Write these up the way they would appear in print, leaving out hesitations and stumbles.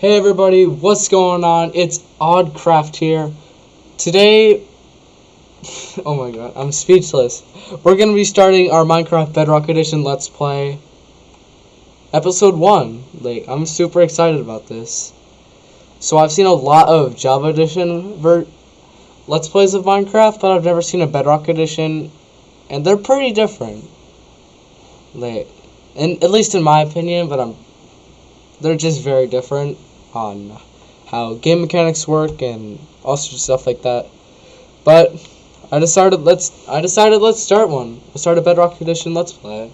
Hey everybody, what's going on? It's Oddcraft here. Today, oh my god, I'm speechless. We're going to be starting our Minecraft Bedrock Edition Let's Play. Episode 1. I'm super excited about this. So I've seen a lot of Java Edition Let's Plays of Minecraft, but I've never seen a Bedrock Edition, and they're pretty different. And at least in my opinion, but they're just very different on how game mechanics work and all sorts of stuff like that. But I decided let's start one. Let's start a Bedrock Edition Let's Play.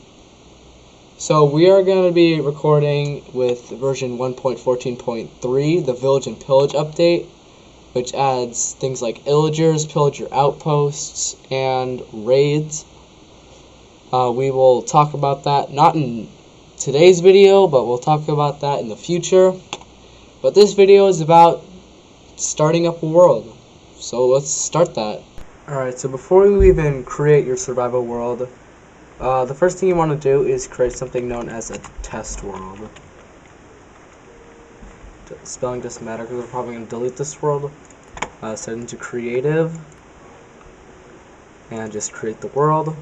So we are going to be recording with version 1.14.3, the Village and Pillage update, which adds things like illagers, pillager outposts, and raids. We will talk about that not in today's video, but we'll talk about that in the future. But this video is about starting up a world, so let's start that. Alright, so before you even create your survival world, the first thing you want to do is create something known as a test world. Spelling doesn't matter because we're probably going to delete this world. Set it into creative and just create the world.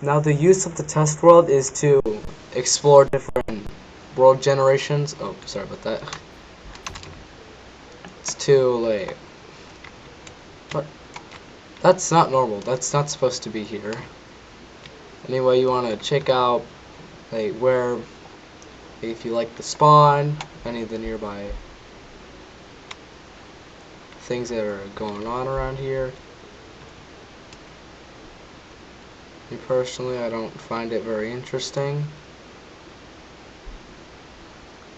Now the use of the test world is to explore different world generations. Oh, sorry about that. It's to but that's not normal. That's not supposed to be here. Anyway, you want to check out where, if you like the spawn, any of the nearby things that are going on around here. Me personally, I don't find it very interesting.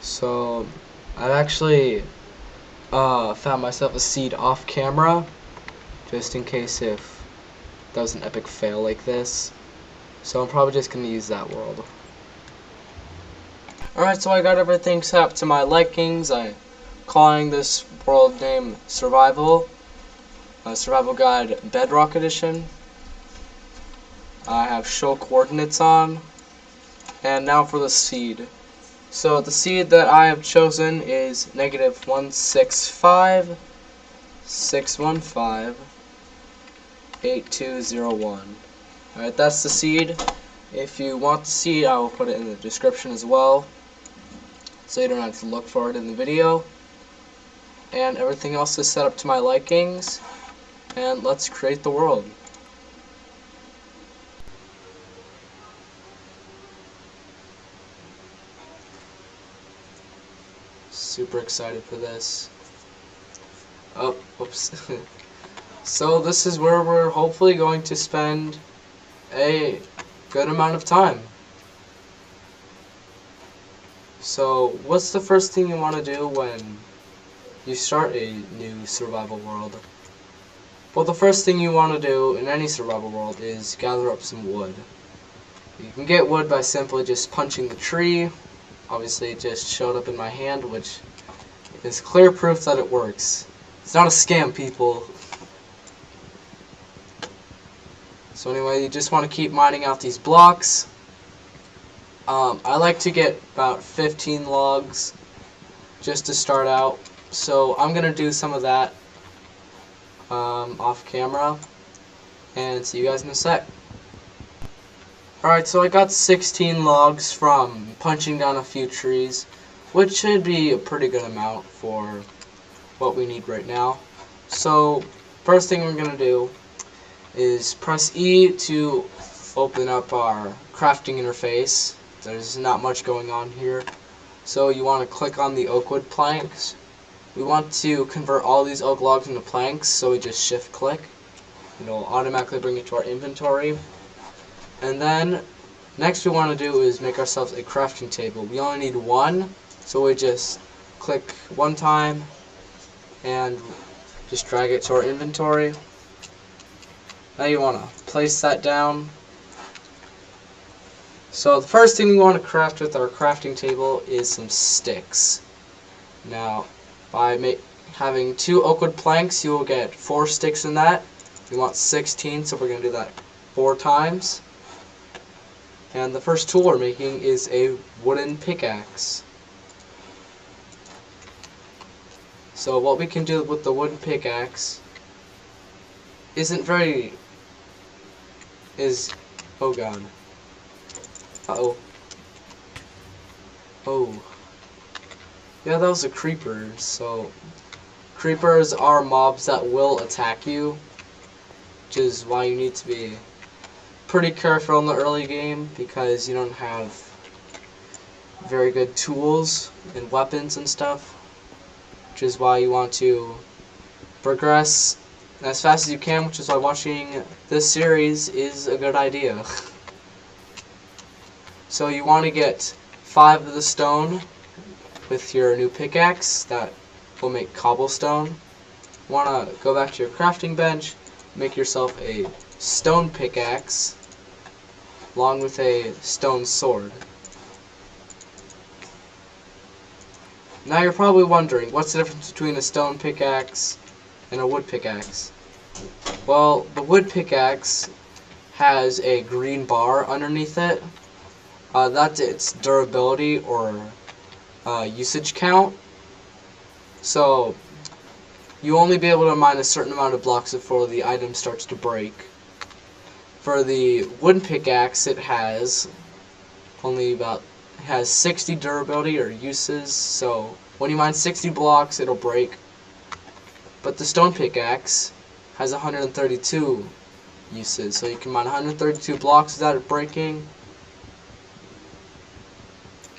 So I've actually found myself a seed off camera, just in case if that was an epic fail like this. So I'm probably just going to use that world. Alright, so I got everything set up to my likings. I'm calling this world name Survival. Survival Guide Bedrock Edition. I have show coordinates on. And now for the seed. So the seed that I have chosen is -165 615 8201. Alright, that's the seed. If you want the seed, I will put it in the description as well, so you don't have to look for it in the video. And everything else is set up to my likings. And let's create the world. Super excited for this. Oh, whoops. So this is where we're hopefully going to spend a good amount of time. So what's the first thing you want to do when you start a new survival world? Well, the first thing you want to do in any survival world is gather up some wood. You can get wood by simply just punching the tree. Obviously, it just showed up in my hand, which is clear proof that it works. It's not a scam, people. So anyway, you just want to keep mining out these blocks. I like to get about 15 logs just to start out. So I'm going to do some of that off camera. And see you guys in a sec. Alright, so I got 16 logs from punching down a few trees, which should be a pretty good amount for what we need right now. So first thing we're going to do is press E to open up our crafting interface. There's not much going on here. So you want to click on the oak wood planks. We want to convert all these oak logs into planks, so we just shift click. It'll automatically bring it to our inventory. And then, next we want to do is make ourselves a crafting table. We only need one, so we just click one time and just drag it to our inventory. Now you want to place that down. So the first thing we want to craft with our crafting table is some sticks. Now, by having 2 oak wood planks, you will get 4 sticks in that. We want 16, so we're going to do that 4 times. And the first tool we're making is a wooden pickaxe. So what we can do with the wooden pickaxe isn't very... oh god. Uh-oh. Oh. Yeah, that was a creeper, so... Creepers are mobs that will attack you, which is why you need to be pretty careful in the early game, because you don't have very good tools and weapons and stuff, which is why you want to progress as fast as you can, which is why watching this series is a good idea. So you want to get 5 of the stone with your new pickaxe that will make cobblestone. You want to go back to your crafting bench, make yourself a stone pickaxe along with a stone sword. Now you're probably wondering, what's the difference between a stone pickaxe and a wood pickaxe? Well, the wood pickaxe has a green bar underneath it. That's its durability or usage count. So you only be able to mine a certain amount of blocks before the item starts to break. For the wooden pickaxe, it has 60 durability or uses, so when you mine 60 blocks it'll break. But the stone pickaxe has 132 uses, so you can mine 132 blocks without it breaking,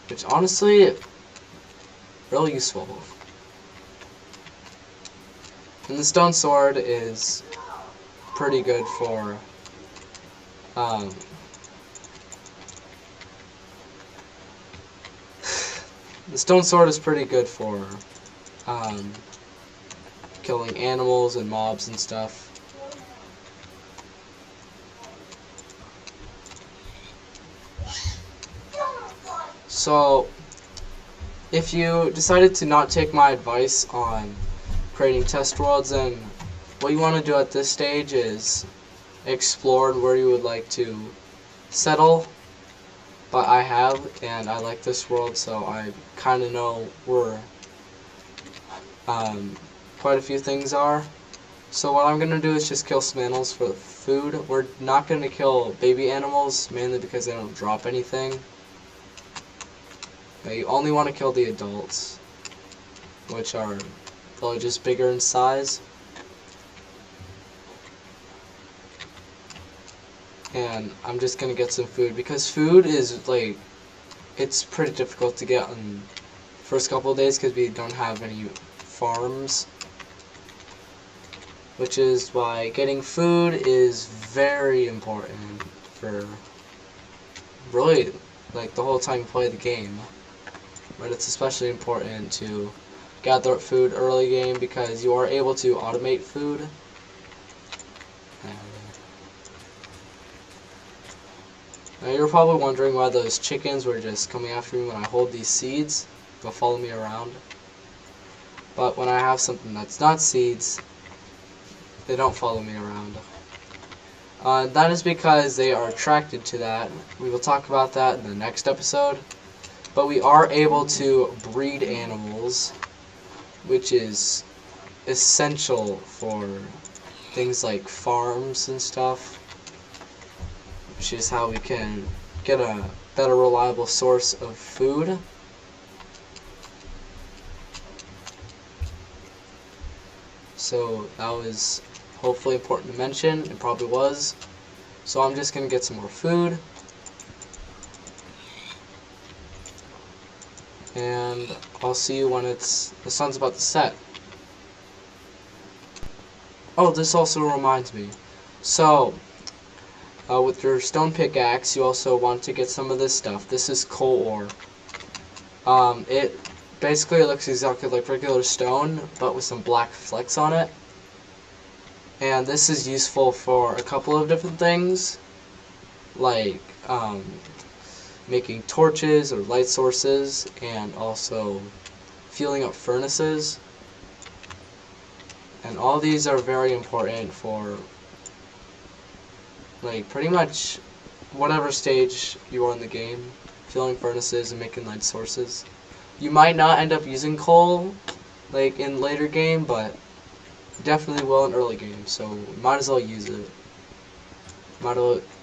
which honestly, really useful. And the stone sword is pretty good for the stone sword is pretty good for killing animals and mobs and stuff. So, if you decided to not take my advice on creating test worlds, then what you want to do at this stage is explore where you would like to settle. But I have, and I like this world, so I kind of know where quite a few things are. So what I'm going to do is just kill some animals for food. We're not going to kill baby animals, mainly because they don't drop anything. But you only want to kill the adults, which are probably just bigger in size. And I'm just gonna get some food, because food is like, it's pretty difficult to get on the first couple of days because we don't have any farms, which is why getting food is very important for really like the whole time you play the game. But it's especially important to gather up food early game because you are able to automate food. Now you're probably wondering why those chickens were just coming after me when I hold these seeds. They'll follow me around. But when I have something that's not seeds, they don't follow me around. That is because they are attracted to that. We will talk about that in the next episode. But we are able to breed animals, which is essential for things like farms and stuff, which is how we can get a better reliable source of food. So that was hopefully important to mention. It probably was. So I'm just going to get some more food. And I'll see you when the sun's about to set. Oh, this also reminds me. So, with your stone pickaxe, you also want to get some of this stuff. This is coal ore. It basically looks exactly like regular stone, but with some black flecks on it. And this is useful for a couple of different things, like making torches or light sources, and also fueling up furnaces. And all these are very important for like pretty much whatever stage you are in the game, fueling furnaces and making light sources. You might not end up using coal like in later game, but definitely will in early game, so might as well use it. Might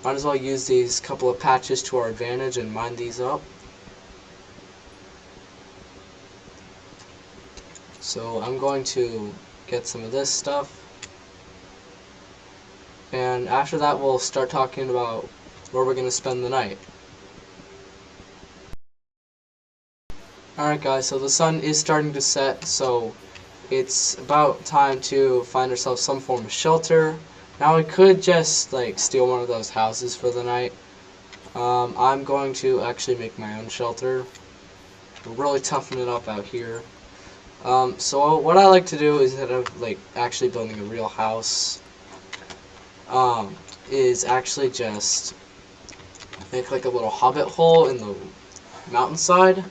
as well use these couple of patches to our advantage and mine these up. So I'm going to get some of this stuff, and after that we'll start talking about where we're going to spend the night. Alright guys, so the sun is starting to set, so it's about time to find ourselves some form of shelter. Now I could just like steal one of those houses for the night. I'm going to actually make my own shelter. We're really toughing it up out here. So what I like to do is, instead of like actually building a real house, is actually just make like a little hobbit hole in the mountainside.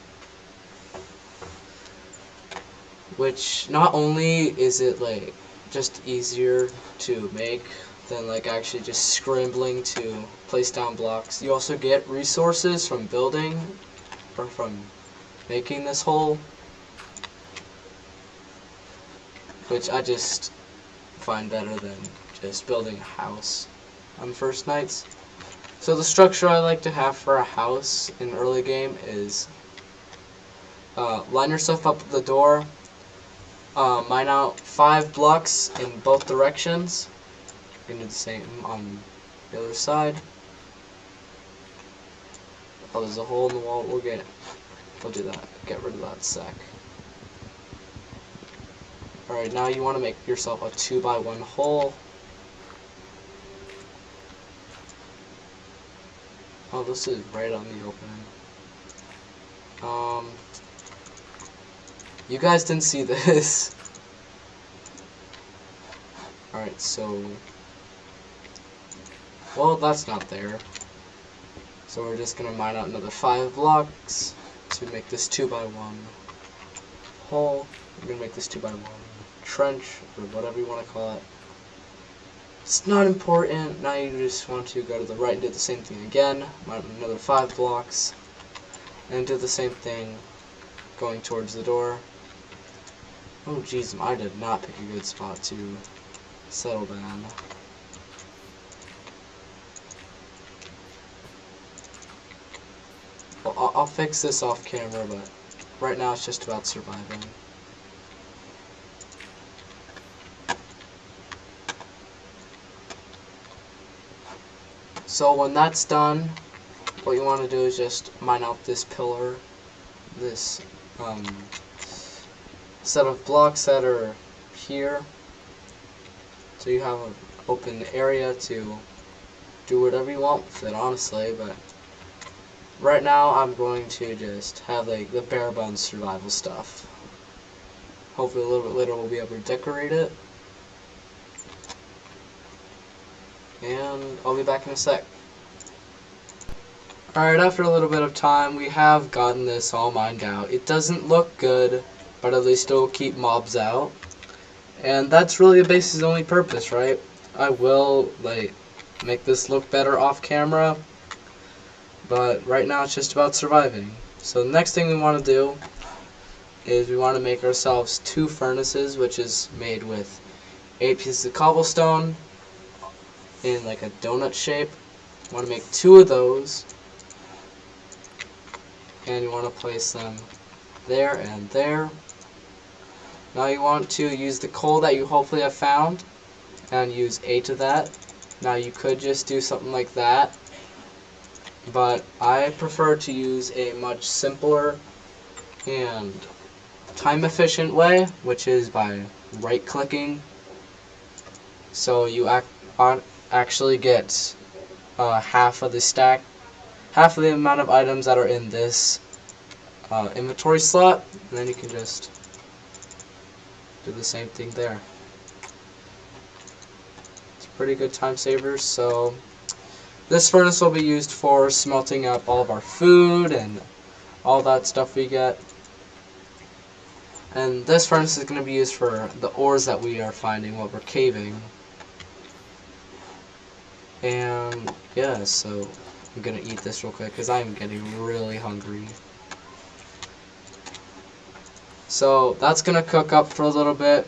Which not only is it like just easier to make than like actually just scrambling to place down blocks, you also get resources from building or from making this hole, which I just find better than just building a house on first nights. So the structure I like to have for a house in early game is line yourself up at the door. Mine out 5 blocks in both directions. You can do the same on the other side. Oh, there's a hole in the wall. We'll do that. Get rid of that sec. Alright, now you want to make yourself a 2x1 hole. Oh, this is right on the opening. You guys didn't see this. Alright, so... well, that's not there. So we're just going to mine out another 5 blocks to make this 2x1 hole. We're going to make this 2x1 trench, or whatever you want to call it. It's not important. Now you just want to go to the right and do the same thing again. Mine out another 5 blocks. And do the same thing going towards the door. Oh jeez, I did not pick a good spot to settle down. Well, I'll fix this off camera, but right now it's just about surviving. So when that's done, what you want to do is just mine out this pillar, this set of blocks that are here, so you have an open area to do whatever you want with it, honestly. But right now I'm going to just have like the bare bones survival stuff. Hopefully a little bit later we'll be able to decorate it, and I'll be back in a sec. Alright, after a little bit of time, we have gotten this all mined out. It doesn't look good, but at least it'll keep mobs out. And that's really the base's only purpose, right? I will, like, make this look better off camera, but right now it's just about surviving. So the next thing we want to do is we want to make ourselves 2 furnaces, which is made with 8 pieces of cobblestone in like a donut shape. You want to make 2 of those, and you want to place them there and there. Now you want to use the coal that you hopefully have found and use 8 of that. Now you could just do something like that, but I prefer to use a much simpler and time efficient way, which is by right clicking. So you actually get half of the stack, half of the amount of items that are in this inventory slot, and then you can just do the same thing there. It's a pretty good time saver. So this furnace will be used for smelting up all of our food and all that stuff we get. And this furnace is going to be used for the ores that we are finding while we're caving. And yeah, so I'm going to eat this real quick because I'm getting really hungry. So that's gonna cook up for a little bit.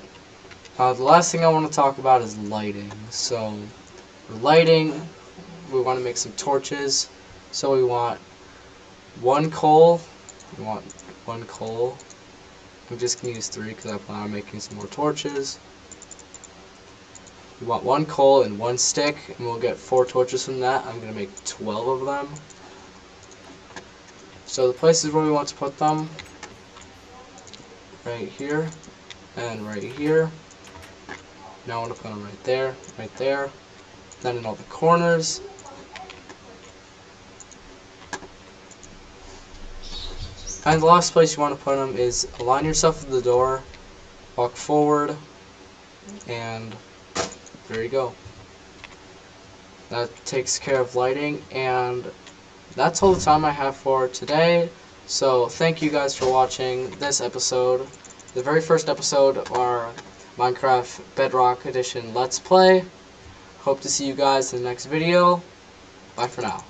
The last thing I want to talk about is lighting. So for lighting, we want to make some torches. So we want one coal. We want one coal. I'm just gonna use 3 because I plan on making some more torches. We want one coal and one stick, and we'll get 4 torches from that. I'm gonna make 12 of them. So the places where we want to put them, right here, and right here. Now I want to put them right there, then in all the corners. And the last place you want to put them is align yourself with the door, walk forward, and there you go. That takes care of lighting, and that's all the time I have for today. So thank you guys for watching this episode, the very first episode of our Minecraft Bedrock Edition Let's Play. Hope to see you guys in the next video. Bye for now.